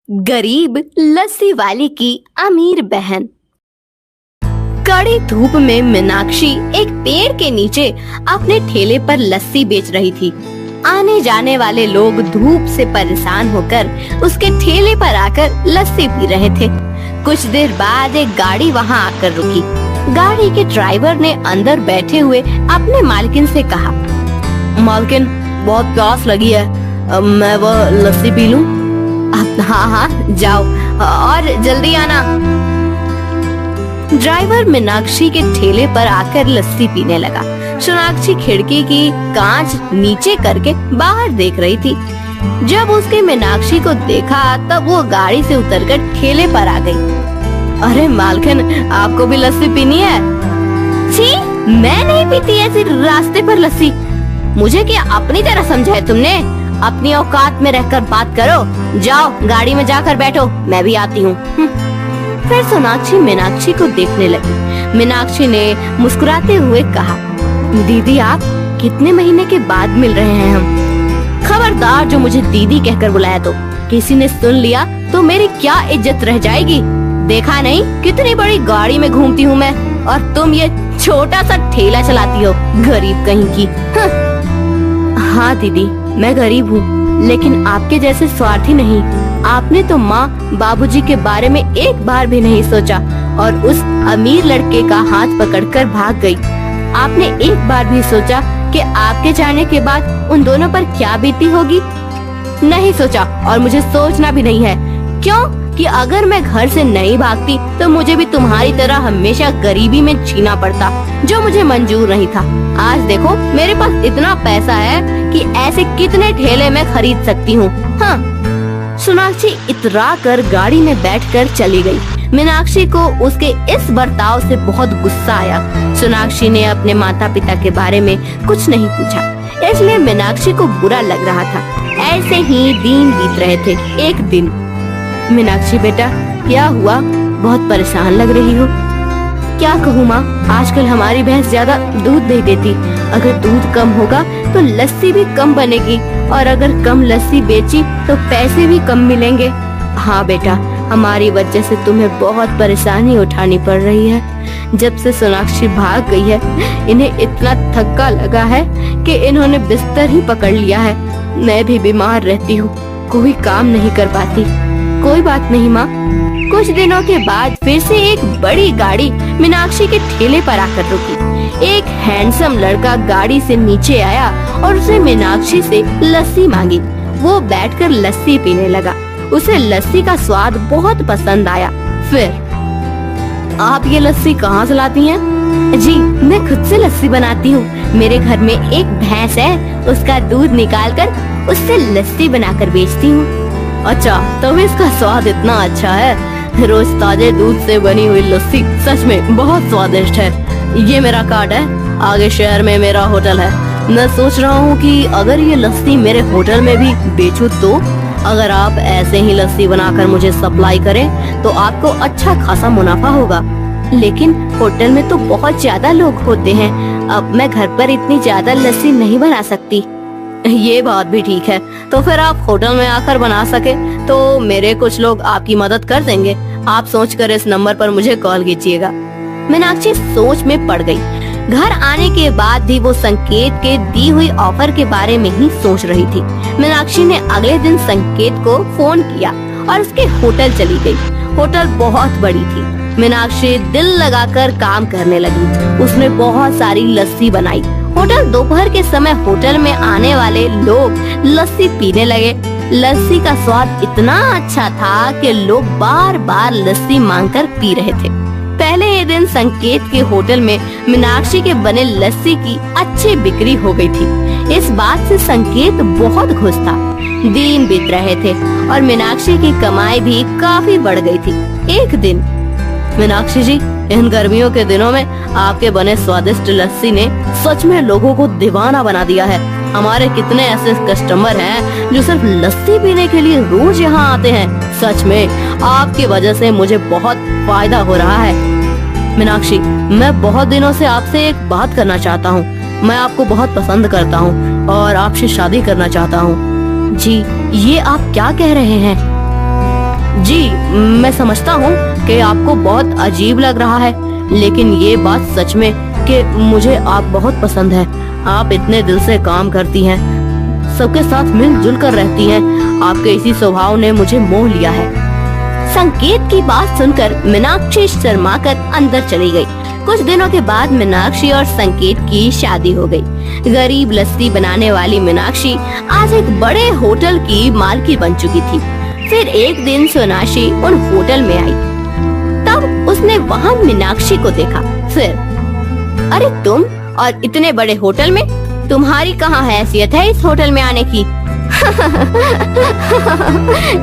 गरीब लस्सी वाले की अमीर बहन। कड़ी धूप में मीनाक्षी एक पेड़ के नीचे अपने ठेले पर लस्सी बेच रही थी। आने जाने वाले लोग धूप से परेशान होकर उसके ठेले पर आकर लस्सी पी रहे थे। कुछ देर बाद एक गाड़ी वहां आकर रुकी। गाड़ी के ड्राइवर ने अंदर बैठे हुए अपने मालकिन से कहा, मालकिन बहुत प्यास लगी है, मैं वो लस्सी पी लूं? हाँ, जाओ और जल्दी आना। ड्राइवर मीनाक्षी के ठेले पर आकर लस्सी पीने लगा। सोनाक्षी खिड़की की कांच नीचे करके बाहर देख रही थी। जब उसके मीनाक्षी को देखा तब वो गाड़ी से उतरकर ठेले पर आ गई। अरे मालकिन, आपको भी लस्सी पीनी है? छी, मैं नहीं पीती ऐसी रास्ते पर लस्सी। मुझे क्या अपनी तरह समझा है तुमने? अपनी औकात में रहकर बात करो। जाओ गाड़ी में जाकर बैठो, मैं भी आती हूँ। फिर सोनाक्षी मीनाक्षी को देखने लगी। मीनाक्षी ने मुस्कुराते हुए कहा, दीदी आप कितने महीने के बाद मिल रहे हैं हम। खबरदार, जो मुझे दीदी कहकर बुलाया तो किसी ने सुन लिया तो मेरी क्या इज्जत रह जाएगी। देखा नहीं कितनी बड़ी गाड़ी में घूमती हूँ मैं, और तुम ये छोटा सा ठेला चलाती हो, गरीब कहीं की। हाँ दीदी, मैं गरीब हूँ, लेकिन आपके जैसे स्वार्थी नहीं। आपने तो माँ बाबूजी के बारे में एक बार भी नहीं सोचा और उस अमीर लड़के का हाथ पकड़कर भाग गई। आपने एक बार भी सोचा कि आपके जाने के बाद उन दोनों पर क्या बीती होगी? नहीं सोचा, और मुझे सोचना भी नहीं है। क्यों कि अगर मैं घर से नहीं भागती तो मुझे भी तुम्हारी तरह हमेशा गरीबी में जीना पड़ता, जो मुझे मंजूर नहीं था। आज देखो मेरे पास इतना पैसा है कि ऐसे कितने ठेले मैं खरीद सकती हूँ। हाँ। सोनाक्षी इतरा कर गाड़ी में बैठकर चली गई। मीनाक्षी को उसके इस बर्ताव से बहुत गुस्सा आया। सोनाक्षी ने अपने माता पिता के बारे में कुछ नहीं पूछा, इसलिए मीनाक्षी को बुरा लग रहा था। ऐसे ही दिन बीत रहे थे। एक दिन, मीनाक्षी बेटा क्या हुआ, बहुत परेशान लग रही हो? क्या कहूँ माँ, आजकल हमारी भैंस ज्यादा दूध नहीं देती। अगर दूध कम होगा तो लस्सी भी कम बनेगी, और अगर कम लस्सी बेची तो पैसे भी कम मिलेंगे। हाँ बेटा, हमारी वजह से तुम्हें बहुत परेशानी उठानी पड़ रही है। जब से सोनाक्षी भाग गई है, इन्हें इतना थक्का लगा है कि इन्होंने बिस्तर ही पकड़ लिया है। मैं भी बीमार रहती हूँ, कोई काम नहीं कर पाती। कोई बात नहीं माँ। कुछ दिनों के बाद फिर से एक बड़ी गाड़ी मीनाक्षी के ठेले पर आकर रुकी। एक हैंडसम लड़का गाड़ी से नीचे आया और उसने मीनाक्षी से लस्सी मांगी। वो बैठकर लस्सी पीने लगा। उसे लस्सी का स्वाद बहुत पसंद आया। फिर, आप ये लस्सी कहाँ से लाती हैं? जी, मैं खुद से लस्सी बनाती हूँ। मेरे घर में एक भैंस है, उसका दूध निकालकर उससे लस्सी बनाकर बेचती हूँ। अच्छा, तभी इसका स्वाद इतना अच्छा है। रोज ताजे दूध से बनी हुई लस्सी सच में बहुत स्वादिष्ट है। ये मेरा कार्ड है, आगे शहर में मेरा होटल है। मैं सोच रहा हूँ कि अगर ये लस्सी मेरे होटल में भी बेचूं तो अगर आप ऐसे ही लस्सी बनाकर मुझे सप्लाई करें तो आपको अच्छा खासा मुनाफा होगा। लेकिन होटल में तो बहुत ज्यादा लोग होते हैं, अब मैं घर पर इतनी ज्यादा लस्सी नहीं बना सकती। ये बात भी ठीक है, तो फिर आप होटल में आकर बना सके तो मेरे कुछ लोग आपकी मदद कर देंगे। आप सोचकर इस नंबर पर मुझे कॉल कीजिएगा। मीनाक्षी सोच में पड़ गई। घर आने के बाद भी वो संकेत के दी हुई ऑफर के बारे में ही सोच रही थी। मीनाक्षी ने अगले दिन संकेत को फोन किया और उसके होटल चली गई। होटल बहुत बड़ी थी। मीनाक्षी दिल लगाकर काम करने लगी। उसने बहुत सारी लस्सी बनाई। होटल दोपहर के समय होटल में आने वाले लोग लस्सी पीने लगे। लस्सी का स्वाद इतना अच्छा था कि लोग बार बार लस्सी मांगकर पी रहे थे। पहले ही दिन संकेत के होटल में मीनाक्षी के बने लस्सी की अच्छी बिक्री हो गई थी। इस बात से संकेत बहुत खुश था। दिन बीत रहे थे और मीनाक्षी की कमाई भी काफी बढ़ गई थी। एक दिन, मीनाक्षी जी, इन गर्मियों के दिनों में आपके बने स्वादिष्ट लस्सी ने सच में लोगों को दीवाना बना दिया है। हमारे कितने ऐसे कस्टमर हैं जो सिर्फ लस्सी पीने के लिए रोज यहाँ आते हैं। सच में आपकी वजह से मुझे बहुत फायदा हो रहा है। मीनाक्षी, मैं बहुत दिनों से आपसे एक बात करना चाहता हूँ। मैं आपको बहुत पसंद करता हूँ और आपसे शादी करना चाहता हूँ। जी, ये आप क्या कह रहे हैं? जी, मैं समझता हूँ कि आपको बहुत अजीब लग रहा है, लेकिन ये बात सच में कि मुझे आप बहुत पसंद है। आप इतने दिल से काम करती हैं, सबके साथ मिलजुल कर रहती हैं। आपके इसी स्वभाव ने मुझे मोह लिया है। संकेत की बात सुनकर मीनाक्षी शर्माकर अंदर चली गई। कुछ दिनों के बाद मीनाक्षी और संकेत की शादी हो गई। गरीब लस्सी बनाने वाली मीनाक्षी आज एक बड़े होटल की मालकिन बन चुकी थी। फिर एक दिन सोनाक्षी उन होटल में आई, तब उसने वहाँ मीनाक्षी को देखा। फिर, अरे तुम, और इतने बड़े होटल में, तुम्हारी कहाँ हैसियत है इस होटल में आने की?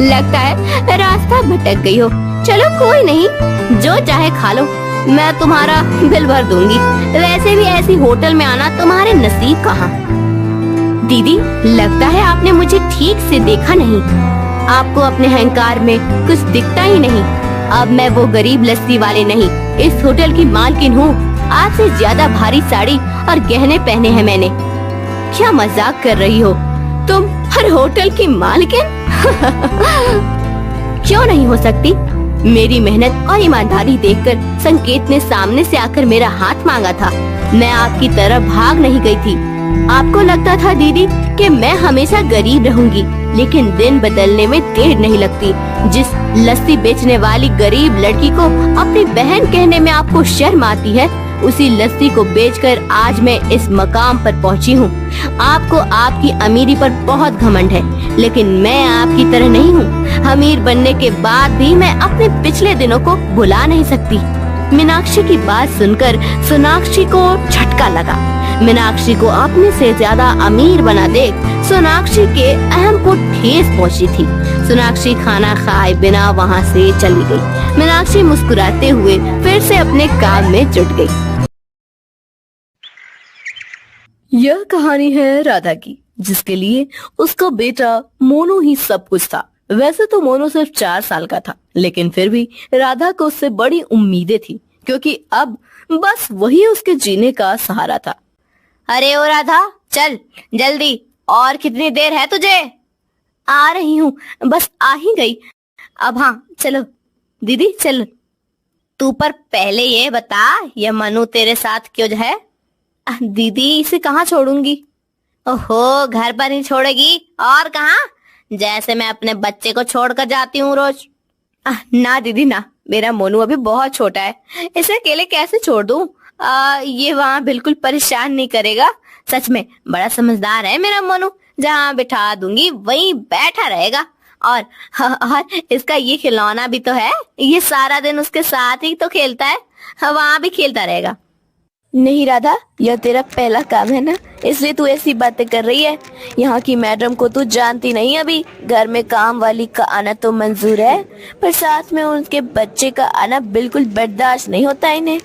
लगता है रास्ता भटक गई हो। चलो कोई नहीं, जो चाहे खा लो, मैं तुम्हारा बिल भर दूंगी। वैसे भी ऐसी होटल में आना तुम्हारे नसीब कहाँ। दीदी, लगता है आपने मुझे ठीक से देखा नहीं। आपको अपने अहंकार में कुछ दिखता ही नहीं। अब मैं वो गरीब लस्सी वाले नहीं, इस होटल की मालकिन हूँ। आज से ज्यादा भारी साड़ी और गहने पहने हैं मैंने। क्या मजाक कर रही हो तुम? हर होटल की मालकिन? क्यों नहीं हो सकती? मेरी मेहनत और ईमानदारी देखकर संकेत ने सामने से आकर मेरा हाथ मांगा था। मैं आपकी तरफ भाग नहीं गई थी। आपको लगता था दीदी कि मैं हमेशा गरीब रहूंगी, लेकिन दिन बदलने में देर नहीं लगती। जिस लस्सी बेचने वाली गरीब लड़की को अपनी बहन कहने में आपको शर्म आती है, उसी लस्सी को बेचकर आज मैं इस मकाम पर पहुंची हूँ। आपको आपकी अमीरी पर बहुत घमंड है, लेकिन मैं आपकी तरह नहीं हूँ। अमीर बनने के बाद भी मैं अपने पिछले दिनों को भुला नहीं सकती। मीनाक्षी की बात सुनकर सोनाक्षी को झटका लगा। मीनाक्षी को अपने से ज्यादा अमीर बना देख सोनाक्षी के अहम को ठेस पहुंची थी। सोनाक्षी खाना खाए बिना वहाँ से चली गई। मीनाक्षी मुस्कुराते हुए फिर से अपने काम में जुट गई। यह कहानी है राधा की, जिसके लिए उसका बेटा मोनू ही सब कुछ था। वैसे तो मोनू सिर्फ 4 साल का था, लेकिन फिर भी राधा को उससे बड़ी उम्मीदें थी, क्योंकि अब बस वही उसके जीने का सहारा था। अरे ओ राधा, चल जल्दी, और कितनी देर है तुझे? आ रही हूँ, बस आ ही गई। अब हाँ चलो दीदी चल। तू पर पहले ये बता, ये मनु तेरे साथ क्यों है? दीदी, इसे कहाँ छोड़ूंगी? ओहो, घर पर ही छोड़ेगी, और कहाँ? जैसे मैं अपने बच्चे को छोड़कर जाती हूँ रोज। ना दीदी ना, मेरा मोनू अभी बहुत छोटा है, इसे अकेले कैसे छोड़ दूँ? ये वहाँ बिल्कुल परेशान नहीं करेगा। सच में बड़ा समझदार है मेरा मोनू। जहाँ बिठा दूंगी वहीं बैठा रहेगा। और इसका ये खिलौना भी तो है, ये सारा दिन उसके साथ ही तो खेलता है, वहाँ भी खेलता रहेगा। नहीं राधा, यह तेरा पहला काम है ना, इसलिए तू ऐसी बातें कर रही है। यहाँ की मैडम को तू जानती नहीं। अभी घर में काम वाली का आना तो मंजूर है, पर साथ में उनके बच्चे का आना बिल्कुल बर्दाश्त नहीं होता इन्हें।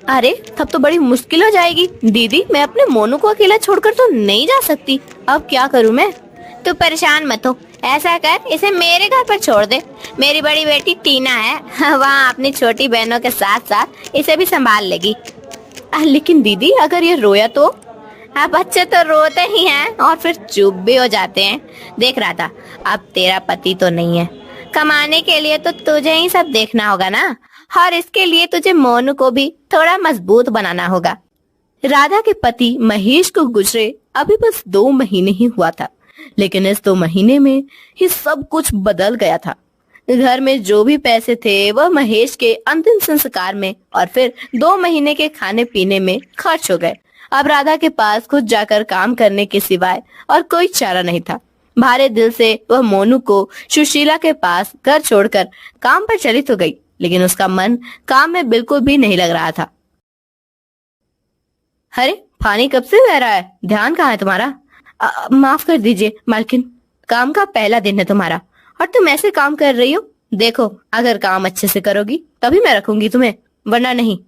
अरे तब तो बड़ी मुश्किल हो जाएगी दीदी, मैं अपने मोनू को अकेला छोड़कर तो नहीं जा सकती। अब क्या करूँ मैं? तू परेशान मत हो, ऐसा कर, इसे मेरे घर पर छोड़ दे। मेरी बड़ी बेटी टीना है, वहाँ अपनी छोटी बहनों के साथ साथ इसे भी संभाल लेगी। लेकिन दीदी, अगर ये रोया तो? बच्चे तो रोते ही हैं और फिर चुप भी हो जाते हैं। देख रहा था, अब तेरा पति तो नहीं है, कमाने के लिए तो तुझे ही सब देखना होगा ना, और इसके लिए तुझे मोनू को भी थोड़ा मजबूत बनाना होगा। राधा के पति महेश को गुजरे अभी बस 2 महीने ही हुआ था, लेकिन इस 2 महीने में ही सब कुछ बदल गया था। घर में जो भी पैसे थे वह महेश के अंतिम संस्कार में और फिर 2 महीने के खाने पीने में खर्च हो गए। अब राधा के पास खुद जाकर काम करने के सिवाय और कोई चारा नहीं था। भारे दिल से वह मोनू को सुशीला के पास घर छोड़कर काम पर चली तो गई, लेकिन उसका मन काम में बिल्कुल भी नहीं लग रहा था। अरे पानी कब से बह रहा है? ध्यान कहाँ है तुम्हारा? माफ कर दीजिए मालकिन, काम का पहला दिन है तुम्हारा और तुम ऐसे काम कर रही हो। देखो, अगर काम अच्छे से करोगी तभी मैं रखूंगी तुम्हें, वरना नहीं।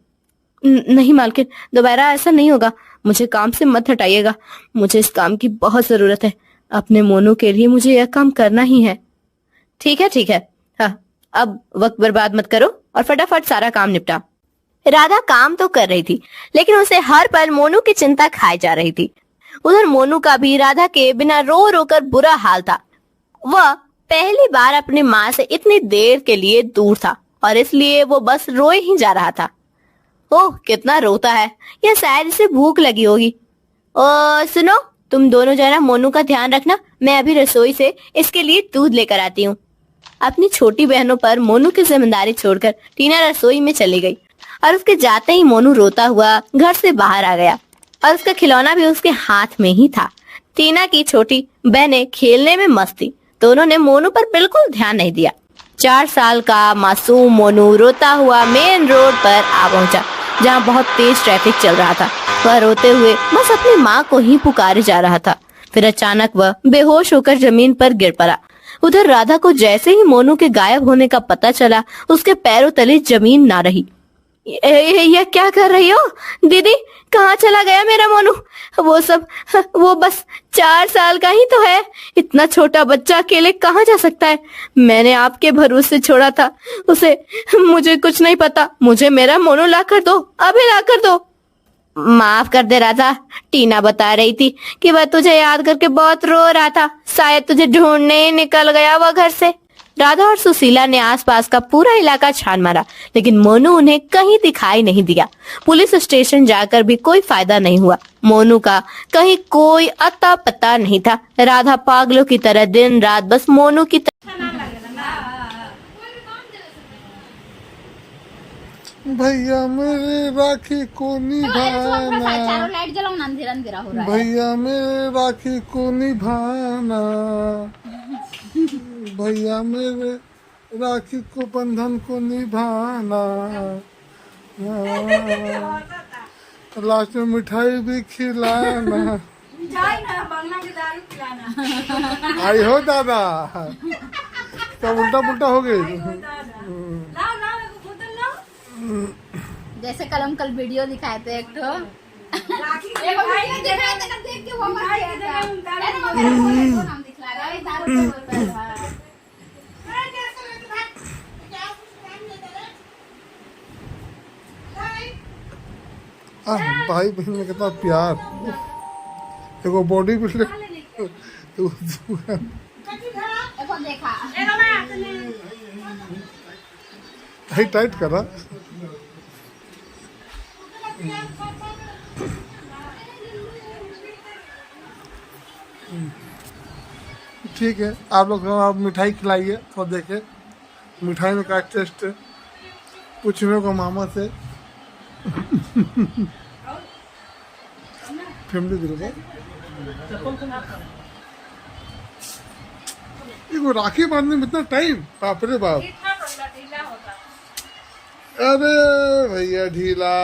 नहीं मालकिन, दोबारा ऐसा नहीं होगा। मुझे काम से मत हटाइएगा, मुझे इस काम की बहुत जरूरत है। अपने मोनू के लिए मुझे यह काम करना ही है। ठीक है ठीक है, हाँ, अब वक्त बर्बाद मत करो और फटाफट सारा काम निपटा। राधा काम तो कर रही थी, लेकिन उसे हर पल मोनू की चिंता खाई जा रही थी। उधर मोनू का भी राधा के बिना रो रो कर बुरा हाल था। वह पहली बार अपनी माँ से इतनी देर के लिए दूर था और इसलिए वो बस रोए ही जा रहा था। ओह कितना रोता है, या शायद इसे भूख लगी होगी। सुनो, तुम दोनों जरा मोनू का ध्यान रखना, मैं अभी रसोई से इसके लिए दूध लेकर आती हूँ। अपनी छोटी बहनों पर मोनू की जिम्मेदारी छोड़कर टीना रसोई में चली गई और उसके जाते ही मोनू रोता हुआ घर से बाहर आ गया और उसका खिलौना भी उसके हाथ में ही था। टीना की छोटी बहनें खेलने में मस्त थी, दोनों ने मोनू पर बिल्कुल ध्यान नहीं दिया। 4 साल का मासूम मोनू रोता हुआ मेन रोड पर आ पहुंचा, जहां बहुत तेज ट्रैफिक चल रहा था। वह रोते हुए बस अपनी माँ को ही पुकारे जा रहा था। फिर अचानक वह बेहोश होकर जमीन पर गिर पड़ा। उधर राधा को जैसे ही मोनू के गायब होने का पता चला, उसके पैरों तले जमीन ना रही। ये क्या कर रही हो दीदी? कहाँ चला गया मेरा मोनू? वो बस 4 साल का ही तो है, इतना छोटा बच्चा अकेले कहाँ जा सकता है? मैंने आपके भरोसे छोड़ा था उसे, मुझे कुछ नहीं पता। मुझे मेरा मोनू ला कर दो, अभी ला कर दो। माफ कर दे राधा, टीना बता रही थी कि वह तुझे याद करके बहुत रो रहा था, शायद तुझे ढूंढने ही निकल गया वह घर से। राधा और सुशीला ने आसपास का पूरा इलाका छान मारा, लेकिन मोनू उन्हें कहीं दिखाई नहीं दिया। पुलिस स्टेशन जाकर भी कोई फायदा नहीं हुआ। मोनू का कहीं कोई अता पता नहीं था। राधा पागलों की तरह दिन रात बस मोनू की भैया मेरे राखी को निभाना, लाइट जलाओ ना, अंधेरा अंधेरा हो रहा है। भैया मेरे राखी को निभाना, भैया मेरे राखी को बंधन को निभाना, लास्ट में मिठाई भी खिलाना। मिठाई ना, बंगला के दारू खिलाना। आई हो दादा, सब उल्टा पुल्टा हो गई। जैसे कल हम कल वीडियो दिखाए थे एक तो वीडियो दिखाए थे, देख के वो मर गया था। अरे वो नाम दिखला रहा है, दारू पे बोल रहा है। भाई बहन में कितना प्यार। देखो बॉडी बिल्डर देखा टाइट करा। ठीक है, आप लोग आप मिठाई खिलाइए तो देखे मिठाई में क्या टेस्ट है, पूछने को मामा से। फैमिली दिल को ये राखी बांधने में इतना टाइम, बाप रे बाप। अरे भैया ढीला